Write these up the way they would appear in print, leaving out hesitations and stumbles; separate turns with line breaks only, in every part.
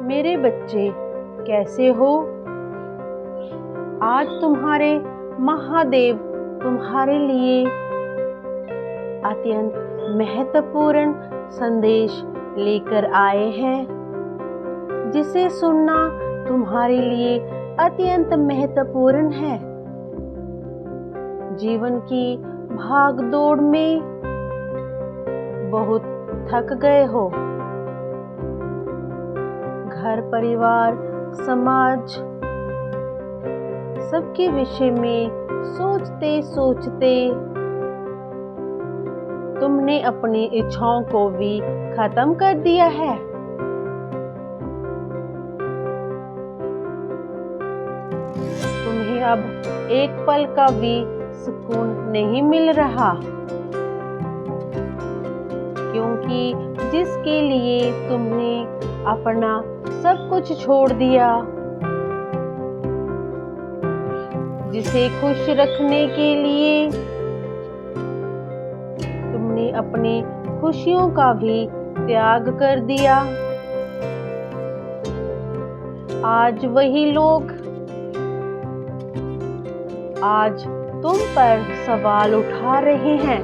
मेरे बच्चे कैसे हो? आज तुम्हारे महादेव तुम्हारे लिए अत्यंत महत्वपूर्ण संदेश लेकर आए हैं, जिसे सुनना तुम्हारे लिए अत्यंत महत्वपूर्ण है। जीवन की भाग दौड़ में बहुत थक गए हो। घर परिवार समाज सबके विषय में सोचते सोचते तुमने अपनी इच्छाओं को भी खत्म कर दिया है। तुम्हें अब एक पल का भी सुकून नहीं मिल रहा, क्योंकि जिसके लिए तुमने अपना सब कुछ छोड़ दिया, जिसे खुश रखने के लिए तुमने अपनी खुशियों का भी त्याग कर दिया, आज वही लोग आज तुम पर सवाल उठा रहे हैं।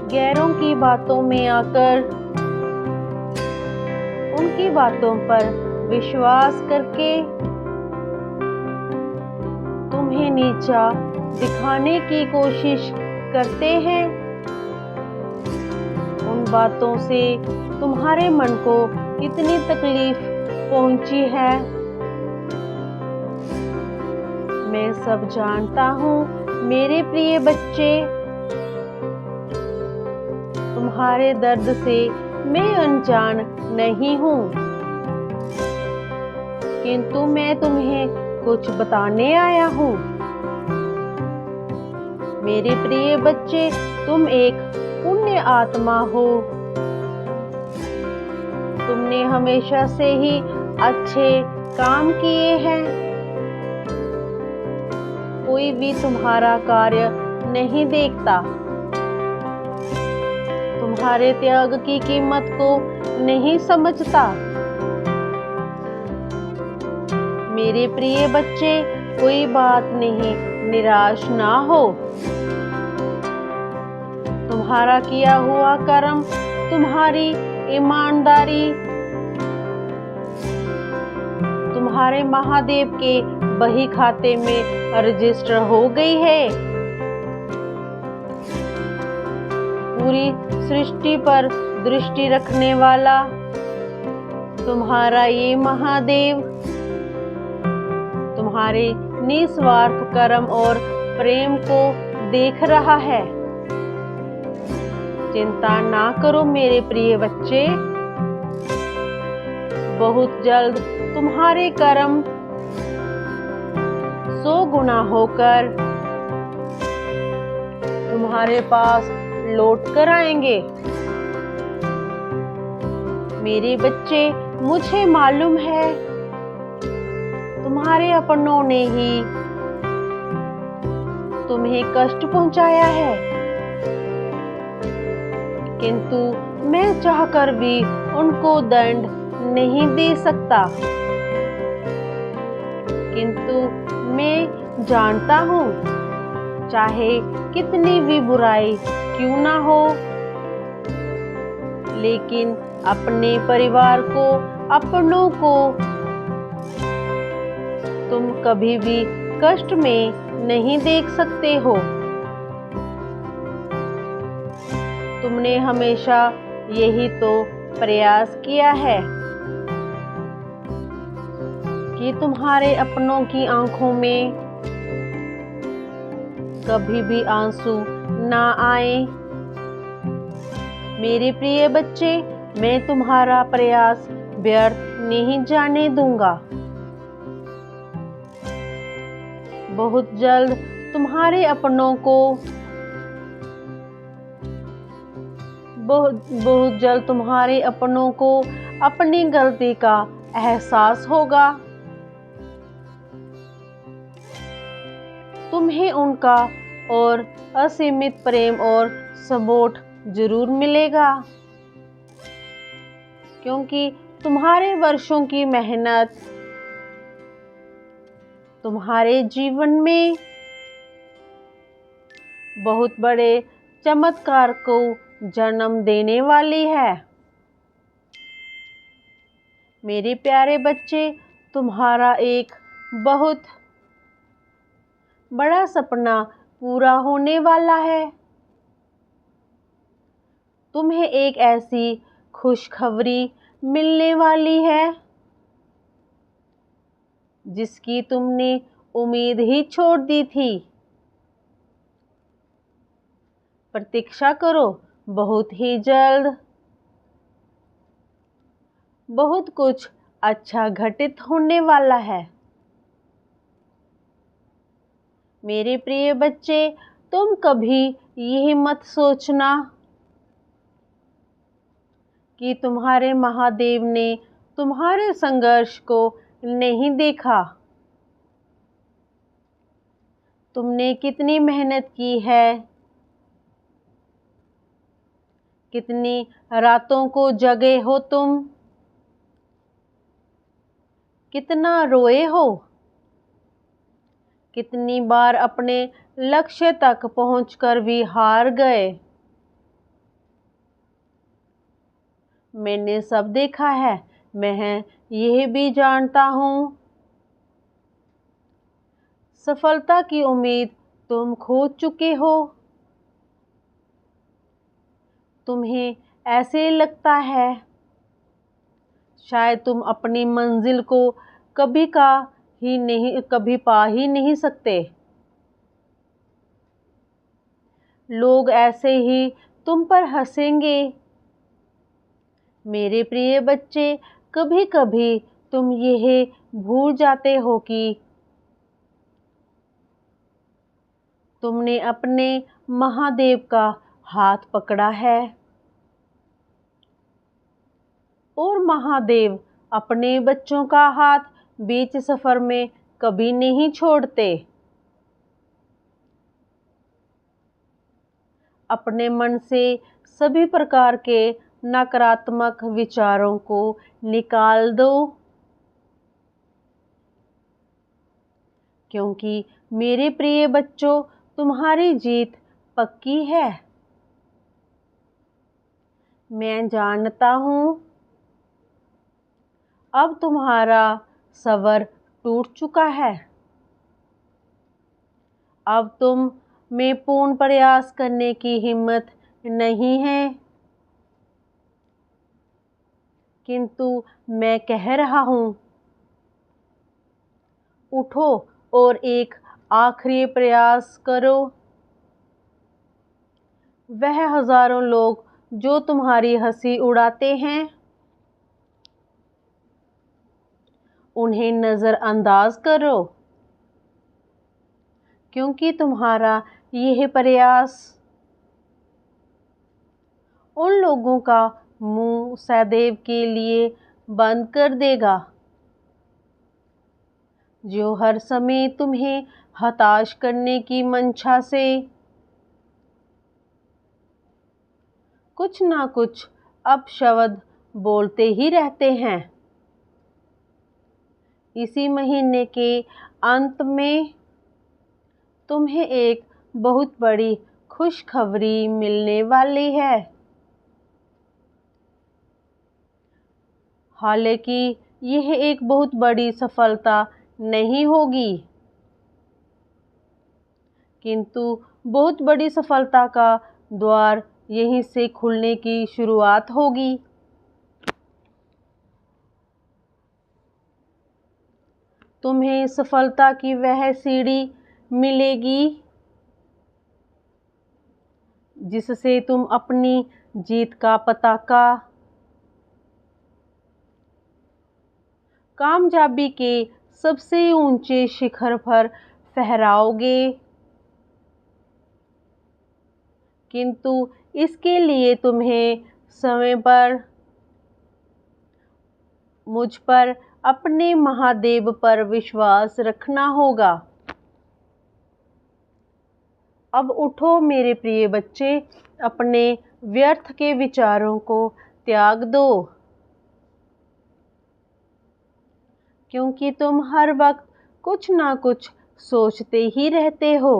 गैरों की बातों में आकर उनकी बातों पर विश्वास करके तुम्हें नीचा दिखाने की कोशिश करते हैं। उन बातों से तुम्हारे मन को कितनी तकलीफ पहुंची है, मैं सब जानता हूँ मेरे प्रिय बच्चे। तुम्हारे दर्द से मैं अनजान नहीं हूँ, किंतु मैं तुम्हें कुछ बताने आया हूँ। मेरे प्रिय बच्चे, तुम एक पुण्य आत्मा हो। तुमने हमेशा से ही अच्छे काम किए हैं। कोई भी तुम्हारा कार्य नहीं देखता, तुम्हारे त्याग की कीमत को नहीं समझता। मेरे प्रिय बच्चे, कोई बात नहीं, निराश ना हो। तुम्हारा किया हुआ कर्म, तुम्हारी ईमानदारी तुम्हारे महादेव के बही खाते में रजिस्टर हो गई है। पूरी सृष्टि पर दृष्टि रखने वाला तुम्हारा ये महादेव तुम्हारे निस्वार्थ कर्म और प्रेम को देख रहा है। चिंता ना करो मेरे प्रिय बच्चे, बहुत जल्द तुम्हारे कर्म 100 गुना होकर तुम्हारे पास लौट कर आएंगे। मेरे बच्चे, मुझे मालूम है तुम्हारे अपनों ने ही तुम्हें कष्ट पहुंचाया है, किंतु मैं चाहकर भी उनको दंड नहीं दे सकता। किंतु मैं जानता हूँ, चाहे कितनी भी बुराई क्यों ना हो, लेकिन अपने परिवार को, अपनों को तुम कभी भी कष्ट में नहीं देख सकते हो। तुमने हमेशा यही तो प्रयास किया है कि तुम्हारे अपनों की आंखों में कभी भी आंसू ना आए। मेरे प्रिय बच्चे, मैं तुम्हारा प्रयास व्यर्थ नहीं जाने दूंगा। बहुत जल्द तुम्हारे अपनों को बहुत जल्द तुम्हारे अपनों को अपनी गलती का एहसास होगा। तुम्हें उनका और असीमित प्रेम और सपोर्ट जरूर मिलेगा। क्योंकि तुम्हारे वर्षों की मेहनत तुम्हारे जीवन में बहुत बड़े चमत्कार को जन्म देने वाली है। मेरे प्यारे बच्चे, तुम्हारा एक बहुत बड़ा सपना पूरा होने वाला है। तुम्हें एक ऐसी खुशखबरी मिलने वाली है जिसकी तुमने उम्मीद ही छोड़ दी थी। प्रतीक्षा करो, बहुत ही जल्द बहुत कुछ अच्छा घटित होने वाला है। मेरे प्रिय बच्चे, तुम कभी यही मत सोचना कि तुम्हारे महादेव ने तुम्हारे संघर्ष को नहीं देखा। तुमने कितनी मेहनत की है, कितनी रातों को जगे हो तुम, कितना रोए हो, कितनी बार अपने लक्ष्य तक पहुंचकर भी हार गए। मैंने सब देखा है। मैं यह भी जानता हूँ सफलता की उम्मीद तुम खो चुके हो। तुम्हें ऐसे लगता है शायद तुम अपनी मंजिल को कभी पा ही नहीं सकते। लोग ऐसे ही तुम पर हंसेंगे। मेरे प्रिय बच्चे, कभी कभी तुम यह भूल जाते हो कि तुमने अपने महादेव का हाथ पकड़ा है और महादेव अपने बच्चों का हाथ बीच सफर में कभी नहीं छोड़ते। अपने मन से सभी प्रकार के नकारात्मक विचारों को निकाल दो, क्योंकि मेरे प्रिय बच्चों, तुम्हारी जीत पक्की है। मैं जानता हूँ अब तुम्हारा सब्र टूट चुका है। अब तुम में पूर्ण प्रयास करने की हिम्मत नहीं है, किंतु मैं कह रहा हूँ उठो और एक आखिरी प्रयास करो। वह हजारों लोग जो तुम्हारी हंसी उड़ाते हैं, उन्हें नजरअंदाज करो, क्योंकि तुम्हारा यह प्रयास उन लोगों का मुंह सदैव के लिए बंद कर देगा जो हर समय तुम्हें हताश करने की मंशा से कुछ ना कुछ अपशब्द बोलते ही रहते हैं। इसी महीने के अंत में तुम्हें एक बहुत बड़ी खुशखबरी मिलने वाली है। हालांकि यह एक बहुत बड़ी सफलता नहीं होगी, किंतु बहुत बड़ी सफलता का द्वार यहीं से खुलने की शुरुआत होगी। तुम्हें सफलता की वह सीढ़ी मिलेगी जिससे तुम अपनी जीत का पताका कामयाबी के सबसे ऊंचे शिखर पर फहराओगे। किंतु इसके लिए तुम्हें समय पर मुझ पर, अपने महादेव पर विश्वास रखना होगा। अब उठो मेरे प्रिय बच्चे, अपने व्यर्थ के विचारों को त्याग दो क्योंकि तुम हर वक्त कुछ ना कुछ सोचते ही रहते हो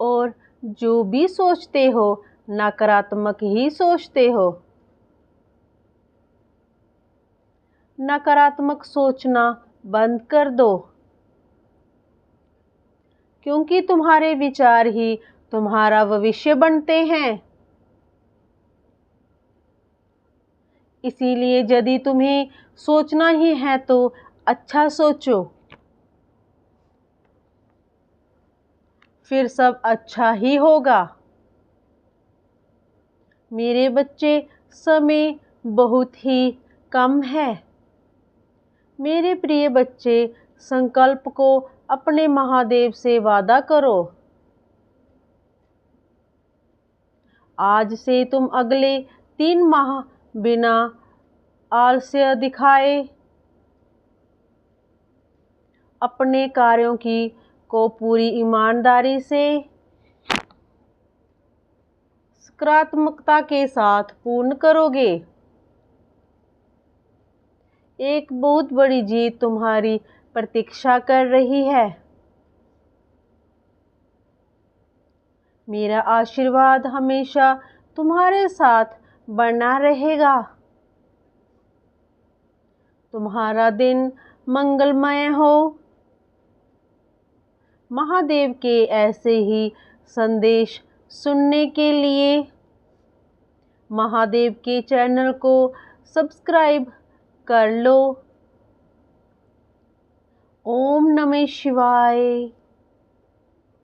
और जो भी सोचते हो नकारात्मक ही सोचते हो। नकारात्मक सोचना बंद कर दो, क्योंकि तुम्हारे विचार ही तुम्हारा भविष्य बनते हैं। इसीलिए यदि तुम्हें सोचना ही है तो अच्छा सोचो, फिर सब अच्छा ही होगा। मेरे बच्चे, समय बहुत ही कम है। मेरे प्रिय बच्चे, संकल्प को अपने महादेव से वादा करो। आज से तुम अगले 3 माह बिना आलस्य दिखाए अपने कार्यों को पूरी ईमानदारी से सकारात्मकता के साथ पूर्ण करोगे। एक बहुत बड़ी जीत तुम्हारी प्रतीक्षा कर रही है। मेरा आशीर्वाद हमेशा तुम्हारे साथ बना रहेगा। तुम्हारा दिन मंगलमय हो। महादेव के ऐसे ही संदेश सुनने के लिए महादेव के चैनल को सब्सक्राइब कर लो। ओम नमः शिवाय।